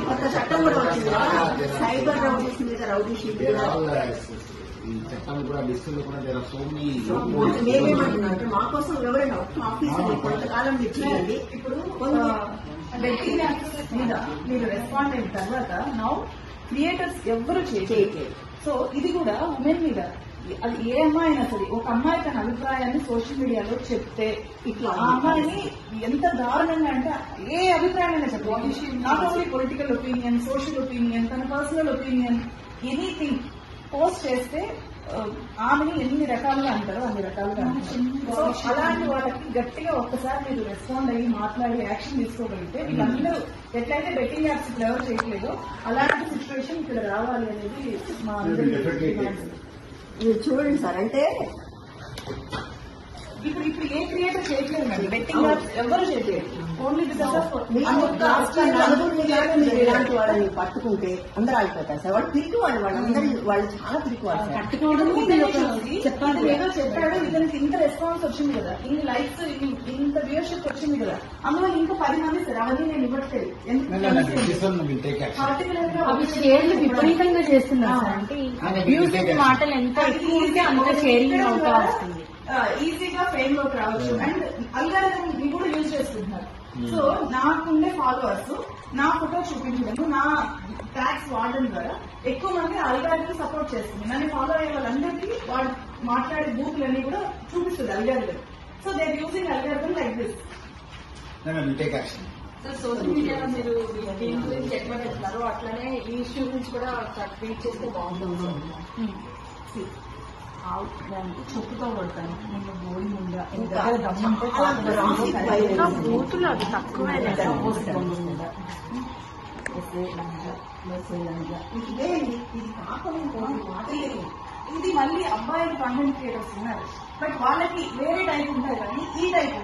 కొత్త చట్టం కూడా వచ్చింది కదా, సైబర్ రౌడీస్ మీద రౌడీ షీట్ ఈ చట్టాలు కూడా డిస్కల్లో కూడా దేర్ ఆర్ సో మెనీ. మేమేమంటున్నాం అంటే మా కోసం ఎవరైనా ఆఫీసులు కొంతకాలం ఇచ్చేయండి. ఇప్పుడు బెట్టింగ్ యాక్సెస్ మీద మీరు రెస్పాండ్ అయిన తర్వాత నౌ క్రియేటర్స్ ఎవరు చేయలేదు. సో ఇది కూడా ఉమెన్ మీద, అది ఏ అమ్మాయి అయినా సరే, ఒక అమ్మాయి తన అభిప్రాయాన్ని సోషల్ మీడియాలో చెప్తే ఇట్లా ఆ అమ్మాయిని ఎంత దారుణంగా అంటే ఏ అభిప్రాయాన్ని చెప్పాలి, not only political opinion, social opinion, తన పర్సనల్ ఒపీనియన్, ఎనీథింగ్ పోస్ట్ చేస్తే ఆమెని ఎన్ని రకాలుగా అంటారో అన్ని రకాలుగా అంటారు. సో అలాంటి వాళ్ళకి గట్టిగా ఒక్కసారి మీరు రెస్పాండ్ అయ్యి మాట్లాడి యాక్షన్ తీసుకోగలిగితే వీళ్ళందరూ ఎట్లయితే బెట్టింగ్ యాప్స్ ఇప్పుడు ఎవరు చేయట్లేదో అలాంటి సిచ్యువేషన్ ఇక్కడ రావాలి అనేది మా అందరి డిమాండ్. మీరు చూడండి సార్, అంటే ఇప్పుడు ఏ క్రియేటర్ చేయట్లేదు మేడం, బెట్టింగ్ యాప్స్ ఎవరు చేయట్లేదు, ఓన్లీ బికాస్ ఆఫ్ నలుగురిని కానీ మీరు ఇలాంటి వాళ్ళని పట్టుకుంటే అందరూ ఆగిపోతారు సార్. వాళ్ళు పిరికి వాళ్ళు చాలా పిరికి వాళ్ళు సార్. చెప్పండి ఏదో చెప్పాడు, ఇతనికి ఇంత రెస్పాన్స్ వచ్చింది కదా, ఇన్ని లైక్స్, ఇంత వ్యూయర్షిప్ వచ్చింది కదా, అందులో ఇంకా 10 మంది సార్ అవన్నీ నేను ఇవ్వట్లేదు. పర్టికులర్ గా అవి షేర్లు విపరీతంగా చేస్తున్నారు సార్. అంటే మ్యూజిక్ మాటలు ఎంత ఎక్కువ ఉంటే అంత షేరింగ్ అవుతా వస్తుంది. ఈజీగా ఫేమ్ లోకి రావచ్చు. అండ్ అల్గారిథం కూడా యూజ్ చేసుకుంటున్నారు. సో నాకుండే ఫాలోవర్స్ నా ఫోటో చూపించడం, నా ట్యాగ్స్ వాడడం ద్వారా ఎక్కువ మంది అల్గారిథం సపోర్ట్ చేస్తుంది. నన్ను ఫాలో అయ్యే వాళ్ళందరికీ వాళ్ళు మాట్లాడే బూతులన్నీ కూడా చూపిస్తుంది algorithm. So they are using algorithm like this. Social మీడియాలో మీరు దీని గురించి ఎట్లా చెప్తారో అట్లానే ఈ ఇష్యూ గురించి కూడా ట్వీట్ చేస్తే బాగుంటుంది. చెప్పుతో కొడతాను నిన్ను బోడి ముందా బూతులు అది తక్కువే. ఇది మళ్ళీ అబ్బాయిలు కంటెంట్ క్రియేటర్స్ ఉన్నారు, బట్ వాళ్ళకి వేరే టైప్ ఉంటాయి కానీ ఈ టైప్